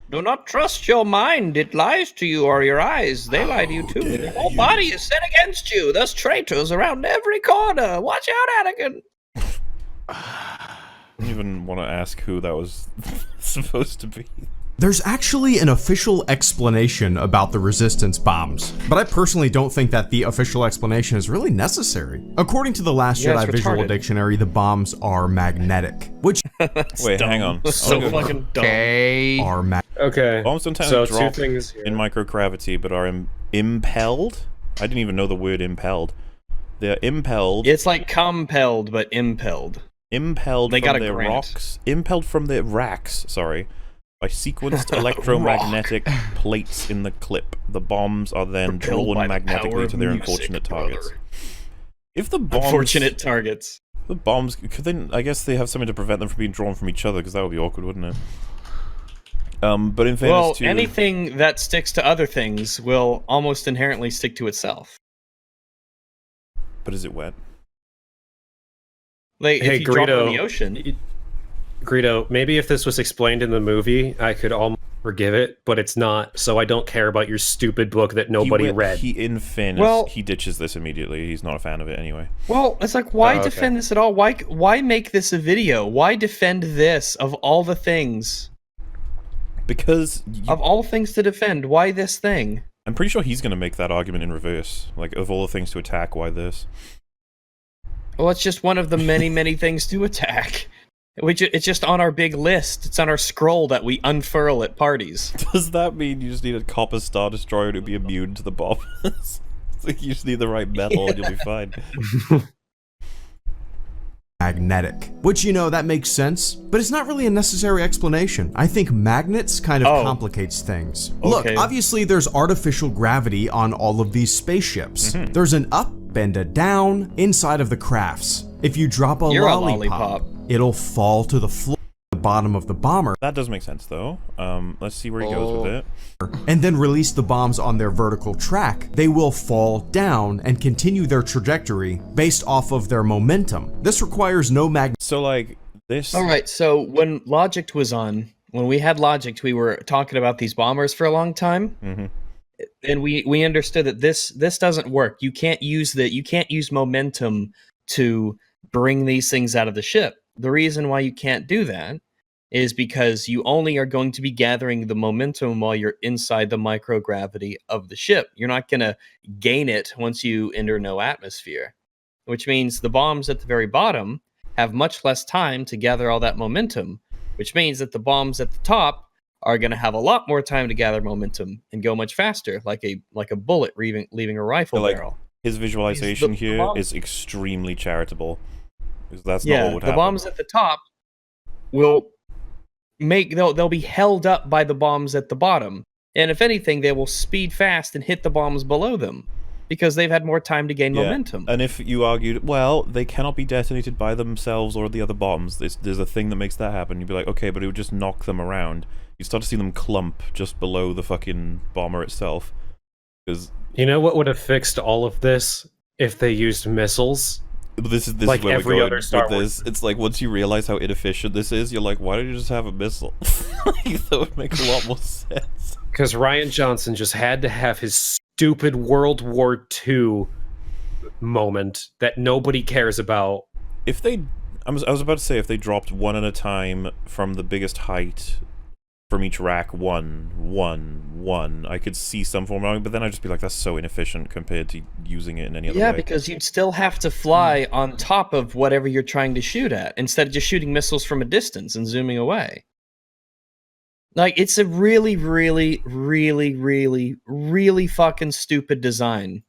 Do not trust your mind. It lies to you, or your eyes. They lie to you too. Your whole body is set against you. There's traitors around every corner. Watch out, Anakin. I don't even want to ask who that was supposed to be. There's actually an official explanation about the resistance bombs, but I personally don't think that the official explanation is really necessary. According to the Last Jedi Visual Dictionary, the bombs are magnetic, which Wait, hang on. So fucking dumb. are Okay. Bombs sometimes So drop two things here. in microgravity, but are impelled. I didn't even know the word impelled. They're impelled. It's like compelled, but impelled. Impelled They got from a their grant. rocks. Impelled from their racks. Sorry. By sequenced electromagnetic plates in the clip. The bombs are then Propelled by drawn the magnetically power to of their music, unfortunate brother. targets. If the bombs, Unfortunate targets. the bombs, could they? I guess they have something to prevent them from being drawn from each other, because that would be awkward, wouldn't it? But in fairness Well, to anything that sticks to other things will almost inherently stick to itself. but is it wet? Like, Hey, if you drop it in Greedo. the ocean. Greedo, maybe if this was explained in the movie, I could almost forgive it, but it's not, so I don't care about your stupid book that nobody read. In fairness, Well- he ditches this immediately. He's not a fan of it anyway. Well, it's like, why Oh, okay. defend this at all? Why make this a video? Why defend this of all the things? Because Of all things to defend, why this thing? I'm pretty sure he's going to make that argument in reverse. Like, of all the things to attack, why this? Well, it's just one of the many, many things to attack. It's just on our big list. It's on our scroll that we unfurl at parties. Does that mean you just need a copper Star Destroyer to be immune to the bombs? It's like you just need the right metal and you'll be fine. magnetic. Which, you know, that makes sense, but it's not really a necessary explanation. I think magnets kind of complicates things. Look, Okay. obviously there's artificial gravity on all of these spaceships. There's an up and a down inside of the crafts. If you drop a You're a lollipop, lollipop. it'll fall to the floor at the bottom of the bomber That does make sense, though. Let's see where he goes with it. and then release the bombs on their vertical track. They will fall down and continue their trajectory based off of their momentum. This requires no So, like, this... Alright, so when Logic was on, when we had Logic, we were talking about these bombers for a long time. And we understood that this doesn't work. You can't use momentum to bring these things out of the ship. The reason why you can't do that is because you only are going to be gathering the momentum while you're inside the microgravity of the ship. You're not going to gain it once you enter no atmosphere, which means the bombs at the very bottom have much less time to gather all that momentum, which means that the bombs at the top are going to have a lot more time to gather momentum and go much faster, like a bullet leaving a rifle barrel. His visualization The here bombs- is extremely charitable. Because that's not what would the happen. bombs at the top will they'll be held up by the bombs at the bottom, and if anything, they will speed fast and hit the bombs below them because they've had more time to gain momentum. And if you argued, well, they cannot be detonated by themselves or the other bombs, there's a thing that makes that happen, you'd be like, okay, but it would just knock them around. You start to see them clump just below the fucking bomber itself. Because You know what would have fixed all of this? If they used missiles. this Like is where every we're going other with Star this. It's like, once you realize how inefficient this is, you're like, why don't you just have a missile? Like, that would make a lot more sense. Because Rian Johnson just had to have his stupid World War II moment that nobody cares about. If they... I was about to say, if they dropped one at a time from the biggest height from each rack, one, I could see some form of it, but then I'd just be like, that's so inefficient compared to using it in any other Yeah, way. because you'd still have to fly on top of whatever you're trying to shoot at, instead of just shooting missiles from a distance and zooming away. Like, it's a really, really, really, really, really fucking stupid design.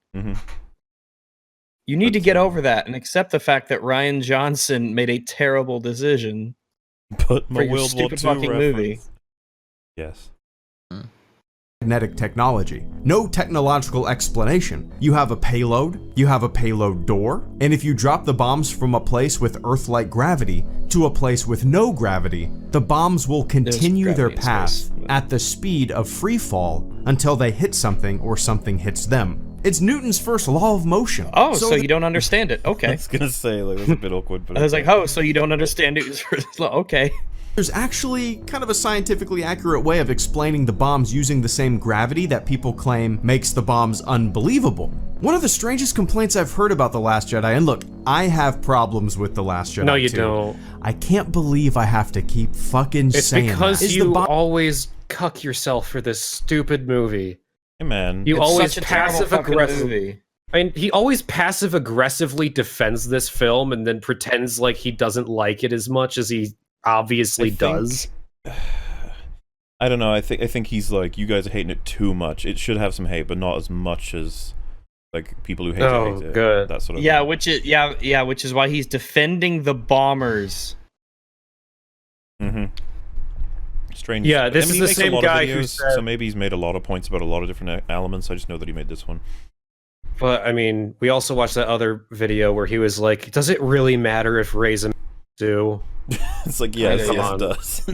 You need to get over that and accept the fact that Rian Johnson made a terrible decision But my for your World War stupid II fucking reference. movie. Yes. magnetic technology. No technological explanation. You have a payload, you have a payload door, and if you drop the bombs from a place with Earth-like gravity to a place with no gravity, the bombs will continue their gravity in path space. at the speed of free fall until they hit something or something hits them. It's Newton's first law of motion. Oh, so you don't understand it. I Okay. was gonna say, like, that's a bit awkward, but I was okay. like, oh, so you don't understand it? Okay. There's actually kind of a scientifically accurate way of explaining the bombs using the same gravity that people claim makes the bombs unbelievable. One of the strangest complaints I've heard about The Last Jedi, and look, I have problems with The Last Jedi. No, you too. don't. I can't believe I have to keep fucking saying that. It's because you always cuck yourself for this stupid movie. Hey man, You It's always such a terrible fucking passive-aggressive. movie. I mean, he always passive-aggressively defends this film and then pretends like he doesn't like it as much as he obviously does. I don't know. I think he's like, you guys are hating it too much. It should have some hate, but not as much as like people who hate it. Good. That sort of Yeah, thing. which is why he's defending the bombers. Strange. Yeah, this is he the makes a same lot of guy who videos, said- so maybe he's made a lot of points about a lot of different elements. I just know that he made this one. But I mean, we also watched that other video where he was like, "Does it really matter if Raisin do?" It's like, yes, Come yes, on. it does.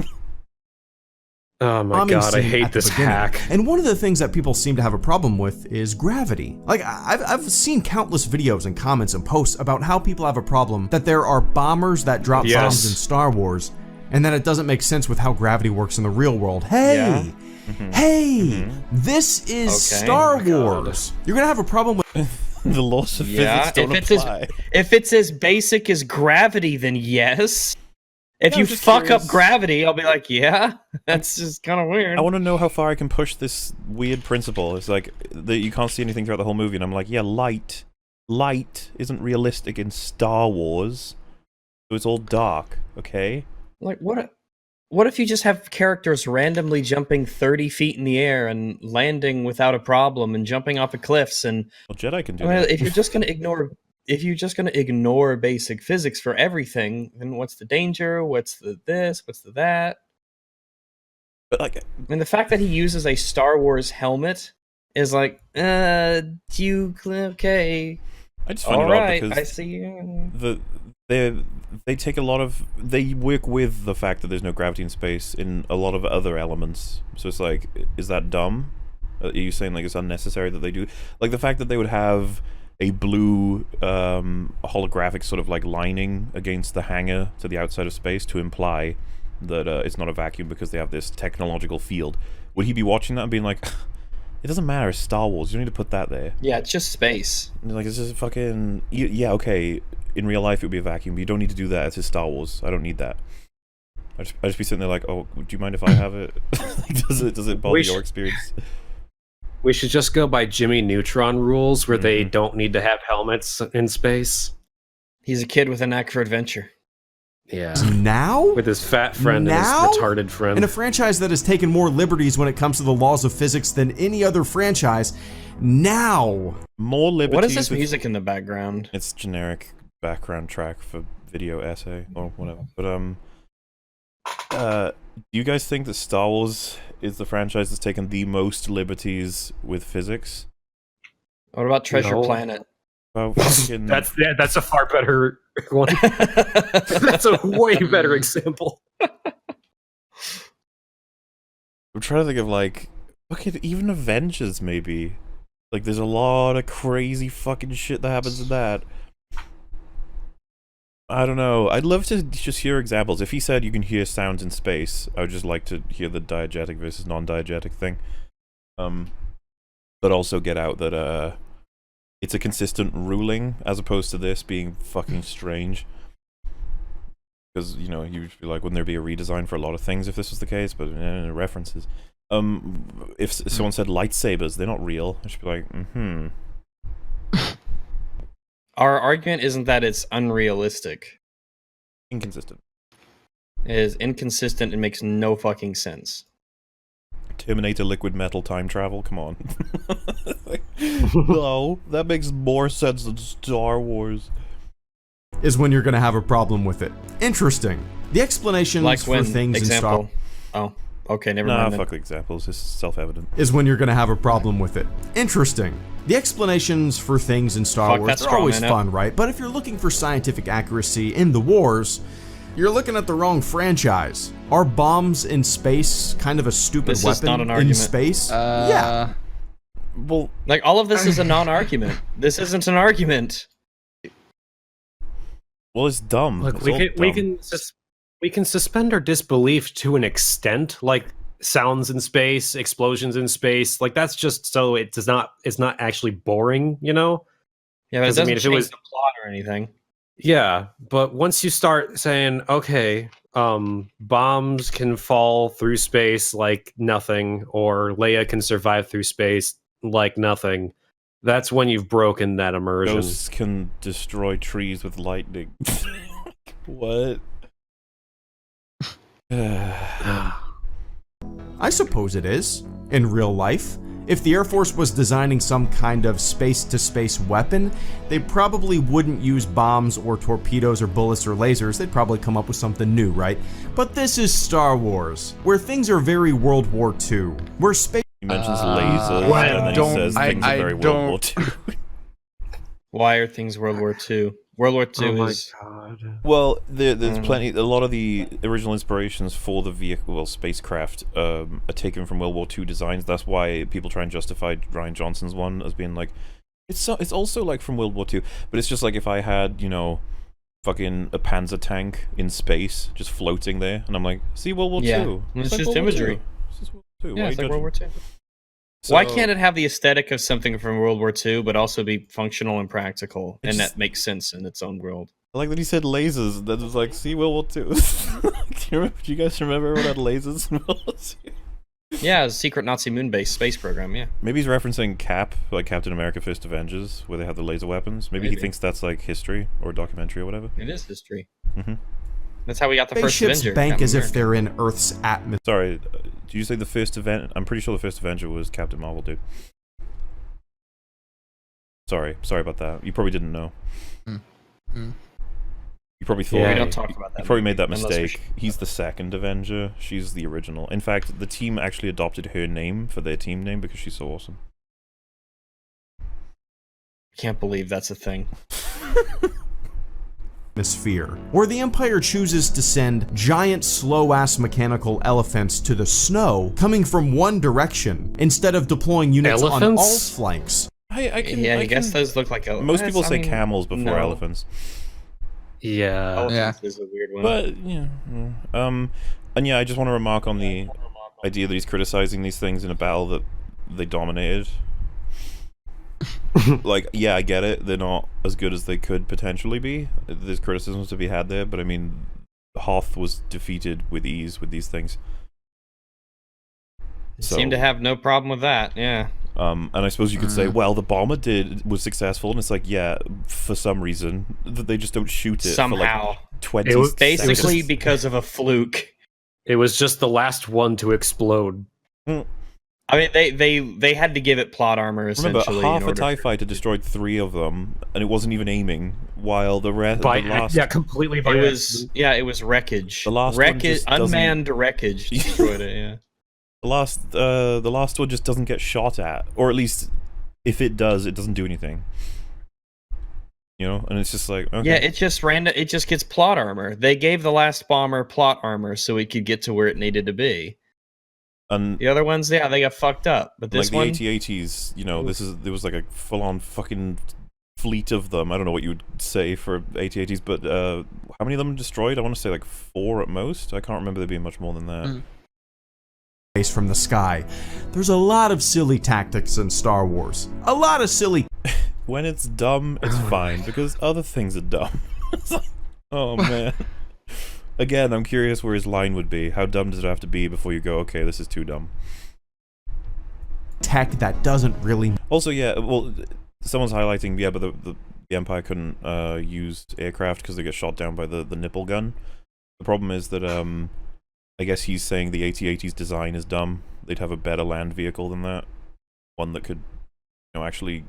Oh my bombing god, I scene hate at the this beginning. hack. And one of the things that people seem to have a problem with is gravity. Like, I've seen countless videos and comments and posts about how people have a problem that there are bombers that drop Yes. bombs in Star Wars, and that it doesn't make sense with how gravity works in the real world. Hey! Hey! This is Okay. Star Oh my God. Wars. You're gonna have a problem with The laws of Yeah, physics don't if it's apply. if it's as basic as gravity, then yes. If Yeah, you I'm just fuck curious. up gravity, I'll be like, yeah, that's just kind of weird. I want to know how far I can push this weird principle. It's like that you can't see anything throughout the whole movie, and I'm like, yeah, light isn't realistic in Star Wars, so it's all dark. Okay. Like, what if you just have characters randomly jumping 30 feet in the air and landing without a problem and jumping off of cliffs? And Well, Jedi can do I mean, that. if you're just gonna ignore basic physics for everything, then what's the danger? What's the this? What's the that? But like, And the fact that he uses a Star Wars helmet is like, okay, I just find all it odd right, because I see you. they take a lot of, they work with the fact that there's no gravity in space in a lot of other elements. So it's like, is that dumb? Are you saying like it's unnecessary that they do, like the fact that they would have a blue holographic sort of like lining against the hangar to the outside of space to imply that it's not a vacuum because they have this technological field? Would he be watching that and being like, it doesn't matter, it's Star Wars, you don't need to put that there? Yeah, it's just space. And like, it's just fucking, yeah, okay, in real life it would be a vacuum, but you don't need to do that. It's just Star Wars. I don't need that. I just be sitting there like, oh, do you mind if I have it? Like, does it bother your experience? We should just go by Jimmy Neutron rules where they don't need to have helmets in space. He's a kid with a knack for adventure. Yeah. now? With his fat friend Now? and his retarded friend. In a franchise that has taken more liberties when it comes to the laws of physics than any other franchise, now. More liberties. What is this with- music in the background? It's generic background track for video essay or whatever. But do you guys think that Star Wars is the franchise that's taken the most liberties with physics? What about Treasure No. Planet? Well, fucking, That's a far better one. That's a way better example. I'm trying to think of like, fucking even Avengers maybe. Like, there's a lot of crazy fucking shit that happens in that. I don't know. I'd love to just hear examples. If he said you can hear sounds in space, I would just like to hear the diegetic versus non-diegetic thing. But also get out that it's a consistent ruling as opposed to this being fucking strange. Because, you know, you'd be like, wouldn't there be a redesign for a lot of things if this was the case? But references. If someone said lightsabers, they're not real. I should be like, Our argument isn't that it's unrealistic. inconsistent. It is inconsistent and makes no fucking sense. Terminator liquid metal time travel, come on. No, that makes more sense than Star Wars. Is when you're gonna have a problem with it. Interesting. The explanations Like for when, things in Star example. Oh, okay, never Nah, mind. then. fuck the examples, it's self-evident. is when you're gonna have a problem with it. Interesting. The explanations for things in Star Fuck Wars that are always straw man fun, right? But if you're looking for scientific accuracy in the wars, you're looking at the wrong franchise. Are bombs in space kind of a stupid This is weapon not an in argument. space? Yeah. Well, Like, all of this is a non-argument. This isn't an argument. it's dumb. Look, It's we all can dumb. we can just We can suspend our disbelief to an extent, like sounds in space, explosions in space. Like that's just so it's not actually boring, you know? Yeah, but it 'Cause, I doesn't mean, if it change was the plot or anything. Yeah, but once you start saying, okay, bombs can fall through space like nothing, or Leia can survive through space like nothing, that's when you've broken that immersion. Ghosts can destroy trees with lightning. What? I suppose it is, in real life. If the Air Force was designing some kind of space-to-space weapon, they probably wouldn't use bombs or torpedoes or bullets or lasers. They'd probably come up with something new, right? But this is Star Wars, where things are very World War II, where space... He mentions lasers, and then he says things are very World War II. Why are things World War II? World War II is... God. Well, there's plenty. A lot of the original inspirations for the vehicle, well, spacecraft, are taken from World War II designs. That's why people try and justify Rian Johnson's one as being like, it's also like from World War II. But it's just like if I had, you know, fucking a Panzer tank in space just floating there, and I'm like, see World War II. It's like just World War imagery. II. It's just World War II. Yeah, Why it's are you like World War judging? II. So, Why can't it have the aesthetic of something from World War II, but also be functional and practical, and that makes sense in its own world? I like that he said lasers. That was like, see World War II. Do you guys remember what had lasers in World War II? Yeah, it's a secret Nazi moon base space program, yeah. Maybe he's referencing Cap, like Captain America First Avengers, where they have the laser weapons. Maybe he thinks that's like history or a documentary or whatever. It is history. Mm-hmm. That's how we got the first Spaceships Avenger. bank Captain as if America. they're in Earth's atmosphere. Sorry, did you say the first event? I'm pretty sure the first Avenger was Captain Marvel, dude. Sorry about that. You probably didn't know. You probably thought... We Yeah. don't talk about that. You probably made that unless we mistake. He's the second Avenger. She's the original. In fact, the team actually adopted her name for their team name because she's so awesome. Can't believe that's a thing. Where the Empire chooses to send giant, slow-ass mechanical elephants to the snow, coming from one direction, instead of deploying units on all Elephants? flanks. I guess those look like elephants. Most people say camels before no. elephants. Yeah. Elephants is a weird one. But, yeah. And yeah, I just want to remark on the idea that he's criticizing these things in a battle that they dominated. Like, yeah, I get it. They're not as good as they could potentially be. There's criticisms to be had there, but I mean, Hoth was defeated with ease with these things. Seem to have no problem with that, yeah. And I suppose you could say, well, the bomber was successful, and it's like, yeah, for some reason, they just don't shoot it Somehow. for like 20 It was seconds. Basically because of a fluke. It was just the last one to explode. I mean, they had to give it plot armor, essentially. Remember, half a TIE fighter destroyed 3 of them, and it wasn't even aiming, while the rest... Completely by it was wreckage. The last one just unmanned wreckage destroyed it, yeah. The last one just doesn't get shot at, or at least if it does, it doesn't do anything. You know, and it's just like, okay. Yeah, it just gets plot armor. They gave the last bomber plot armor so it could get to where it needed to be. And the other ones, yeah, they got fucked up. But this like one, the AT-ATs, you know, there was like a full-on fucking fleet of them. I don't know what you would say for AT-ATs, but how many of them destroyed? I want to say like 4 at most. I can't remember there being much more than that. From the sky. There's a lot of silly tactics in Star Wars. A lot of silly... When it's dumb, it's fine, because other things are dumb. Oh, man. Again, I'm curious where his line would be. How dumb does it have to be before you go, okay, this is too dumb? Tech that doesn't really... Also, yeah, well, someone's highlighting, yeah, but the Empire couldn't use aircraft because they get shot down by the nipple gun. The problem is that, I guess he's saying the AT-AT's design is dumb. They'd have a better land vehicle than that. One that could, you know, actually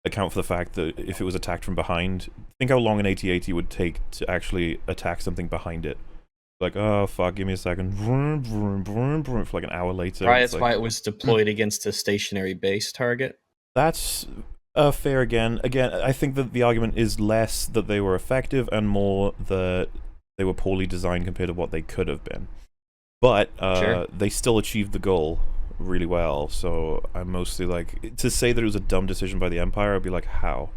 account for the fact that if it was attacked from behind, think how long an AT-AT would take to actually attack something behind it. Like, oh fuck, give me a second. Vroom, vroom, vroom, vroom, for like an hour later. Right, that's why it was deployed against a stationary base target. That's fair again. Again, I think that the argument is less that they were effective and more that they were poorly designed compared to what they could have been. But Sure. They still achieved the goal really well, so I'm mostly like... To say that it was a dumb decision by the Empire, I'd be like, how?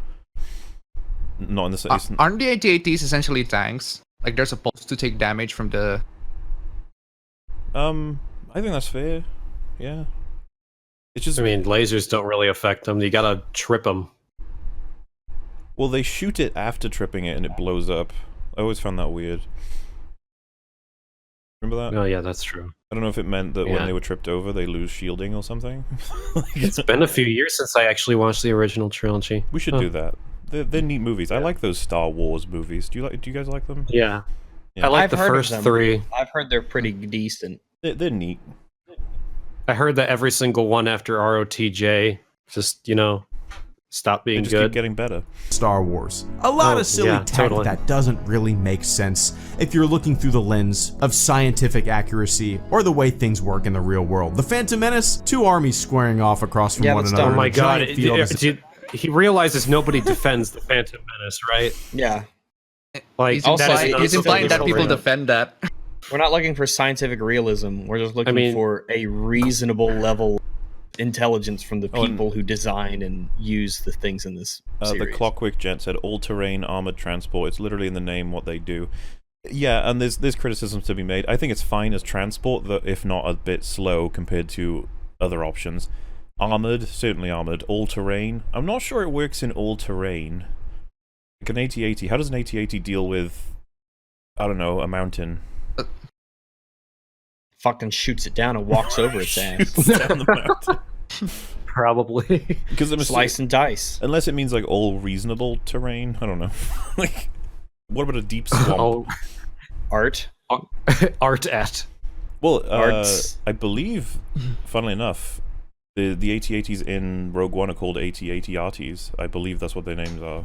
Not in the sense... Aren't the AT-ATs essentially tanks? Like they're supposed to take damage from the. I think that's fair. Yeah. It's just. I mean, lasers don't really affect them. You gotta trip them. Well, they shoot it after tripping it and it blows up. I always found that weird. Remember that? Oh yeah, that's true. I don't know if it meant that when they were tripped over, they lose shielding or something. It's been a few years since I actually watched the original trilogy. We should do that. They're neat movies. I like those Star Wars movies. Do you guys like them? Yeah. Yeah. I like I've the heard of first them. 3. I've heard they're pretty decent. They're neat. I heard that every single one after ROTJ just, stopped They being just good. keep getting better. Star Wars. A lot Oh, of silly yeah, tech totally. that doesn't really make sense if you're looking through the lens of scientific accuracy or the way things work in the real world. The Phantom Menace, 2 armies squaring off across from Yeah, one that's another. dumb. Oh my in a giant god. field of- He realizes nobody defends the Phantom Menace, right? Yeah. Like, He's Also, that is implying, not he's something implying that that's people real. defend that. We're not looking for scientific realism. We're just looking mean- for a reasonable level of intelligence from the Oh, and- people who design and use the things in this The series. Clockwork Gent said all-terrain armored transport. It's literally in the name what they do. Yeah, and there's criticisms to be made. I think it's fine as transport, if not a bit slow compared to other options. Armored, certainly armored. All-terrain, I'm not sure it works in all-terrain. Like an AT-AT, how does an AT-AT deal with, I don't know, a mountain? Fucking shoots it down and walks over its ass. Shoots down the mountain. Probably. Because I'm Slice and dice. unless it means like all reasonable terrain, I don't know. Like, what about a deep swamp? Oh, Art. art at. Well, Arts. I believe, funnily enough, the AT-ATs in Rogue One are called AT-AT-RTs. I believe that's what their names are.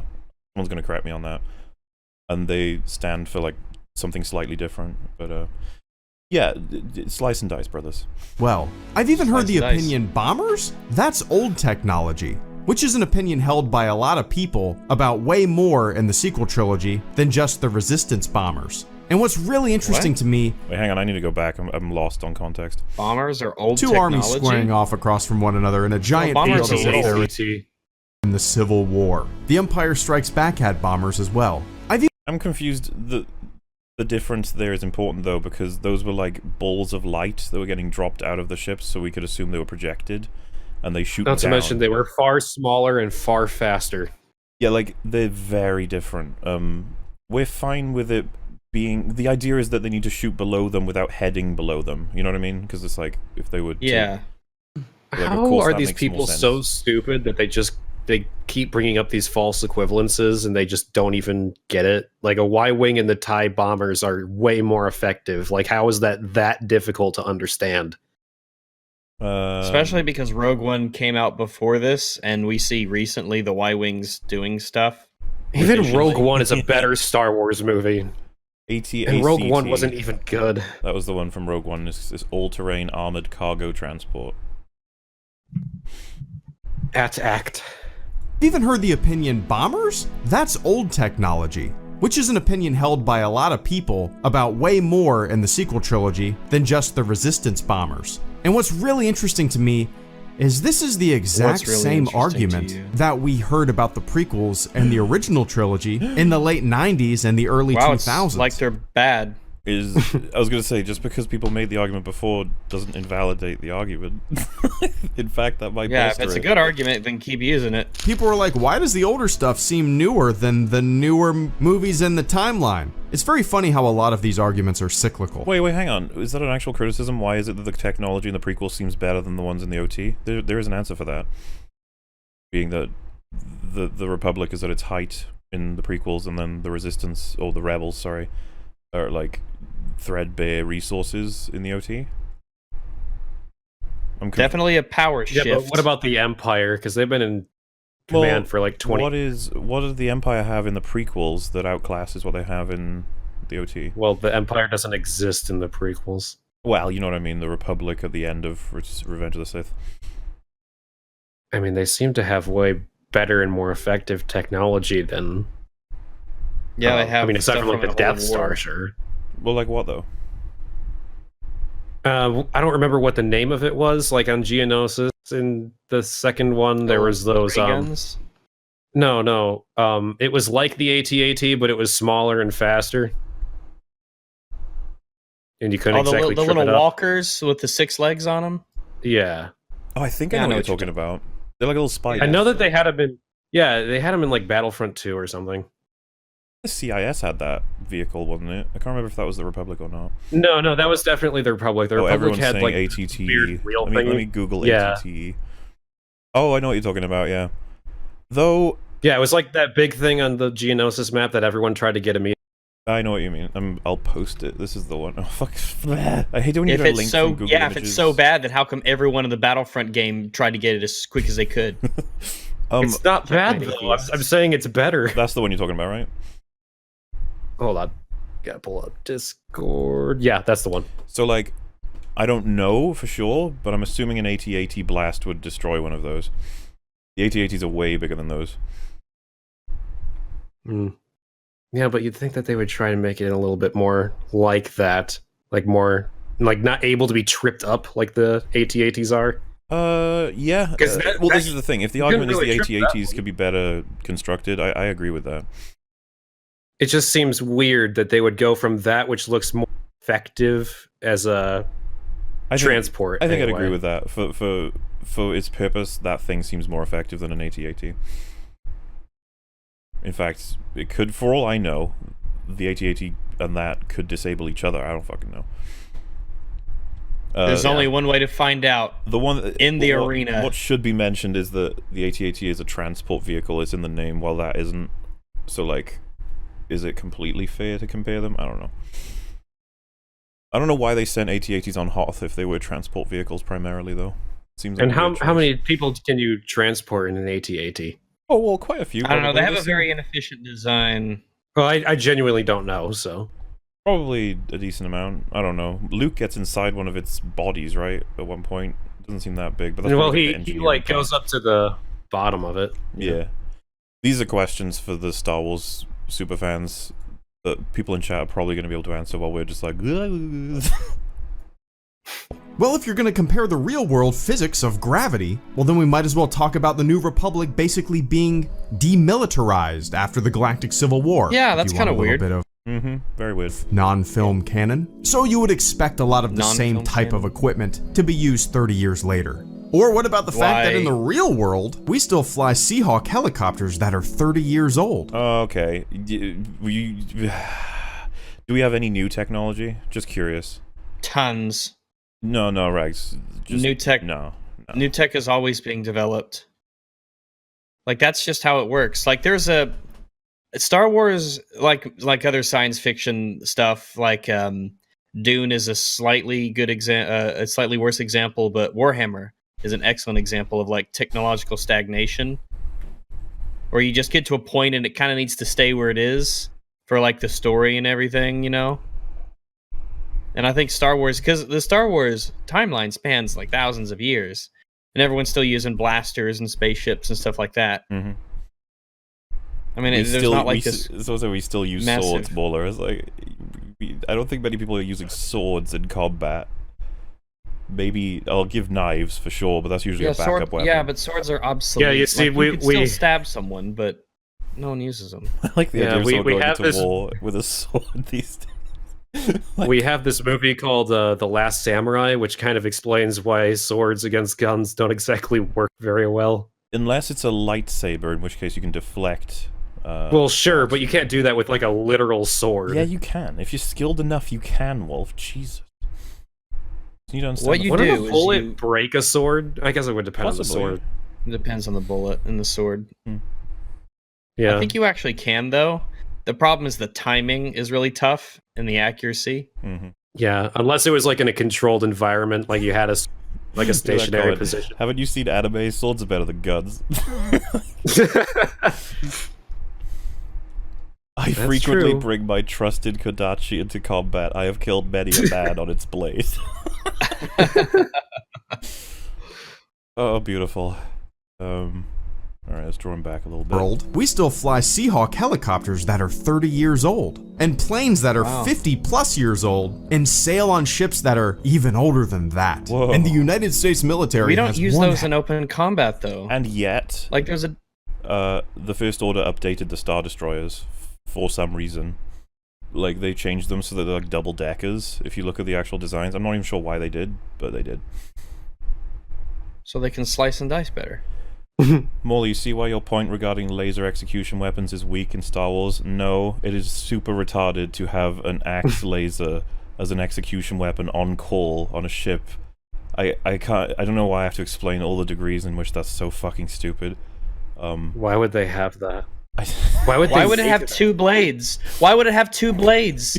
Someone's going to correct me on that. And they stand for, like, something slightly different. But, yeah, slice and dice, brothers. Well, I've even heard Slice the and dice. opinion bombers? That's old technology. Which is an opinion held by a lot of people about way more in the sequel trilogy than just the Resistance bombers. And what's really interesting to me, Wait, hang on, I need to go back. I'm lost on context. Bombers are old 2 technology. armies squaring off across from one another in a giant bombers field are as if they were AT. in the Civil War. The Empire Strikes Back had bombers as well. I'm confused. The difference there is important, though, because those were like balls of light that were getting dropped out of the ships, so we could assume they were projected, and they shoot Not to down. mention they were far smaller and far faster. Yeah, like, they're very different. We're fine with it being... The idea is that they need to shoot below them without heading below them. You know what I mean? Because it's like, if they would... Yeah. Like, of How course are that these makes more people sense. so stupid that they keep bringing up these false equivalences and they just don't even get it? Like, a Y-wing and the TIE bombers are way more effective. Like, how is that difficult to understand? Especially because Rogue One came out before this, and we see recently the Y-Wings doing stuff. Even Efficiently. Rogue One is a better Star Wars movie. And Rogue One wasn't even good. That was the one from Rogue One. This all-terrain armored cargo transport. Act. I've even heard the opinion bombers? That's old technology. Which is an opinion held by a lot of people about way more in the sequel trilogy than just the Resistance bombers. And what's really interesting to me is this is the exact really same interesting to argument you? that we heard about the prequels and the original trilogy in the late 90s and the early Wow, 2000s. it's like they're bad. I was going to say, just because people made the argument before doesn't invalidate the argument. In fact, that might Yeah, if bolster it's a it. good argument, then keep using it. People were like, why does the older stuff seem newer than the newer movies in the timeline? It's very funny how a lot of these arguments are cyclical. Wait, hang on. Is that an actual criticism? Why is it that the technology in the prequel seems better than the ones in the OT? There is an answer for that. Being that the Republic is at its height in the prequels, and then the Resistance, or the Rebels, sorry, are like threadbare resources in the OT. Definitely a power Yeah, shift. but what about the Empire? Because they've been in command for like 20. What does the Empire have in the prequels that outclasses what they have in the OT? Well, the Empire doesn't exist in the prequels. Well, you know what I mean. The Republic at the end of Revenge of the Sith. I mean, they seem to have way better and more effective technology than. Yeah, they have. I mean, aside stuff from like the from Death Cold Star, War. sure. Well, like what though? I don't remember what the name of it was. Like on Geonosis in the second one, there was those. Ray guns. No. It was like the AT-AT, but it was smaller and faster. and you couldn't the, exactly the trip little it up. walkers with the 6 legs on them. Yeah, Oh, I think I Yeah, know what you're talking about. They're like little spiders. I know that they had them in. Yeah, they had them in like Battlefront 2 or something. The CIS had that vehicle, wasn't it? I can't remember if that was the Republic or not. No, that was definitely the Republic. The Republic Everyone's had saying like ATT. weird wheel Let me thing. Google Yeah. ATT. Oh, I know what you're talking about. Yeah. Though Yeah, it was like that big thing on the Geonosis map that everyone tried to get immediately. I know what you mean. I'll post it. This is the one. Oh fuck! I hate it when you If get a it's link so from Google if Images. it's so bad, then how come everyone in the Battlefront game tried to get it as quick as they could? It's not bad Checkmate though. atheists. I'm saying it's better. That's the one you're talking about, right? Hold on, gotta pull up Discord. Yeah, that's the one. So like, I don't know for sure, but I'm assuming an AT-AT blast would destroy one of those. The AT-ATs are way bigger than those. Mm. Yeah, but you'd think that they would try to make it a little bit more like that, like more like not able to be tripped up like the AT-ATs are. Yeah. 'Cause This is the thing. If the you argument couldn't is really the trip AT-ATs could be better constructed, I agree with that. It just seems weird that they would go from that, which looks more effective as a transport. I think I'd anyway. agree with that. For its purpose, that thing seems more effective than an AT-AT. In fact, it could, for all I know, the AT-AT and that could disable each other. I don't fucking know. There's only one way to find out. The one in the arena. What should be mentioned is that the AT-AT is a transport vehicle. It's in the name, while that isn't. So, like, is it completely fair to compare them? I don't know. I don't know why they sent AT-ATs on Hoth if they were transport vehicles primarily, though. Seems like And a how weird how choice. many people can you transport in an AT-AT? Oh well, quite a few. I don't know. They have probably. a very inefficient design. Well, I genuinely don't know. So Probably a decent amount. I don't know. Luke gets inside one of its bodies, right? At one point, doesn't seem that big, but that's well, probably he the engineering like part. goes up to the bottom of it. Yeah. These are questions for the Star Wars superfans that people in chat are probably going to be able to answer while we're just like. Well, if you're going to compare the real-world physics of gravity, well then we might as well talk about the New Republic basically being demilitarized after the Galactic Civil War. Yeah, if that's you want kinda a little weird. Bit of Very weird. non-film canon. So you would expect a lot of the same Non-film type of canon. equipment to be used 30 years later. Or what about the fact that in the real world, we still fly Seahawk helicopters that are 30 years old? Okay. Do we have any new technology? Just curious. Tons. No, Rags. Just, New tech. No. New tech is always being developed. Like that's just how it works. Like there's a Star Wars, like other science fiction stuff. Like Dune is a slightly good a slightly worse example, but Warhammer is an excellent example of like technological stagnation, where you just get to a point and it kind of needs to stay where it is for like the story and everything, you know. And I think Star Wars, because the Star Wars timeline spans like thousands of years, and everyone's still using blasters and spaceships and stuff like that. Mm-hmm. I mean, there's not like this. So we still use massive- swords, Bowler. It's like, I don't think many people are using swords in combat. Maybe I'll give knives for sure, but that's usually a backup weapon. Yeah, but swords are obsolete. Yeah, you see, Like, we- you could still stab someone, but no one uses them. I like the Yeah, idea of we someone going have into this- war with a sword these days. We have this movie called The Last Samurai, which kind of explains why swords against guns don't exactly work very well. Unless it's a lightsaber, in which case you can deflect. Well, sure, but you can't do that with like a literal sword. Yeah, you can. If you're skilled enough, you can, Wolf. Jesus. You don't understand What the you Wouldn't do a is bullet you- break a sword? I guess it would depend on the Possibly. sword. It depends on the bullet and the sword. Yeah. I think you actually can, though. The problem is the timing is really tough and the accuracy. Mm-hmm. Yeah, unless it was like in a controlled environment, like you had a stationary position. Haven't you seen anime? Swords are better than guns. I That's frequently true. bring my trusted Kodachi into combat. I have killed many a man on its blade. Oh, beautiful. Alright, let's draw him back a little bit. World, we still fly Seahawk helicopters that are 30 years old, and planes that are 50 plus years old, and sail on ships that are even older than that. Whoa. And the United States military We don't has use one those in open combat, though. And yet, Like, there's a... the First Order updated the Star Destroyers for some reason. like they changed them so that they're like double deckers. If you look at the actual designs, I'm not even sure why they did, but they did. So they can slice and dice better. Morley, you see why your point regarding laser execution weapons is weak in Star Wars? No, it is super retarded to have an axe laser as an execution weapon on call on a ship. I don't know why I have to explain all the degrees in which that's so fucking stupid. Why would they have that? Why would it have two blades? Why would it have two blades?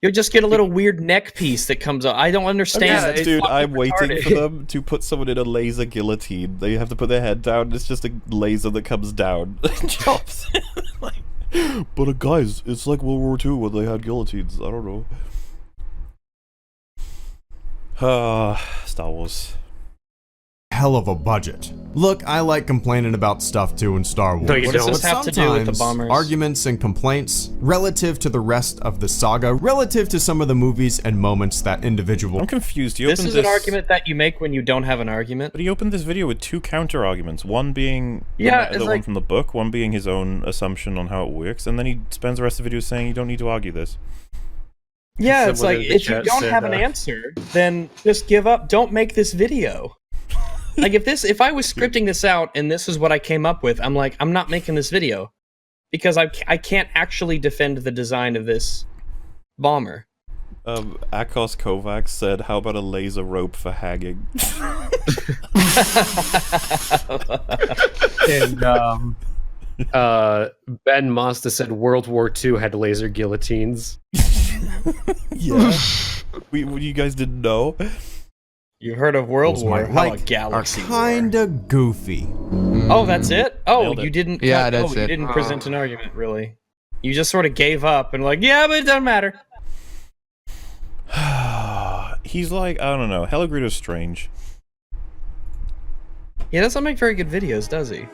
You'll just get a little weird neck piece that comes up. I don't understand. Yeah, dude, I'm waiting retarded. for them to put someone in a laser guillotine. They have to put their head down, and it's just a laser that comes down and chops. But guys, it's like World War II when they had guillotines. I don't know. Star Wars. Hell of a budget. Look, I like complaining about stuff too in Star Wars. No, you What does don't. this have to do with the bombers? Arguments and complaints relative to the rest of the saga, relative to some of the movies and moments that individual. I'm confused. You This opened is an argument that you make when you don't have an argument. But he opened this video with two counter arguments. One being Yeah, the it's one like- from the book, one being his own assumption on how it works, and then he spends the rest of the video saying you don't need to argue this. Yeah, it's Someone like, in the if you chat don't said, have an answer, then just give up. Don't make this video. Like, if I was scripting this out and this is what I came up with, I'm like, I'm not making this video. Because I can't actually defend the design of this bomber. Akos Kovacs said, how about a laser rope for hanging? And Ben Mosta said World War II had laser guillotines. Yeah. You guys didn't know? You heard of World Those War? might How like about Galaxy War? kinda goofy. Oh, that's it? Oh, Nailed it. you didn't. Yeah, that's you it. didn't present an argument, really. You just sort of gave up and like, yeah, but it doesn't matter. He's like, I don't know. HelloGreedo's strange. He doesn't make very good videos, does he?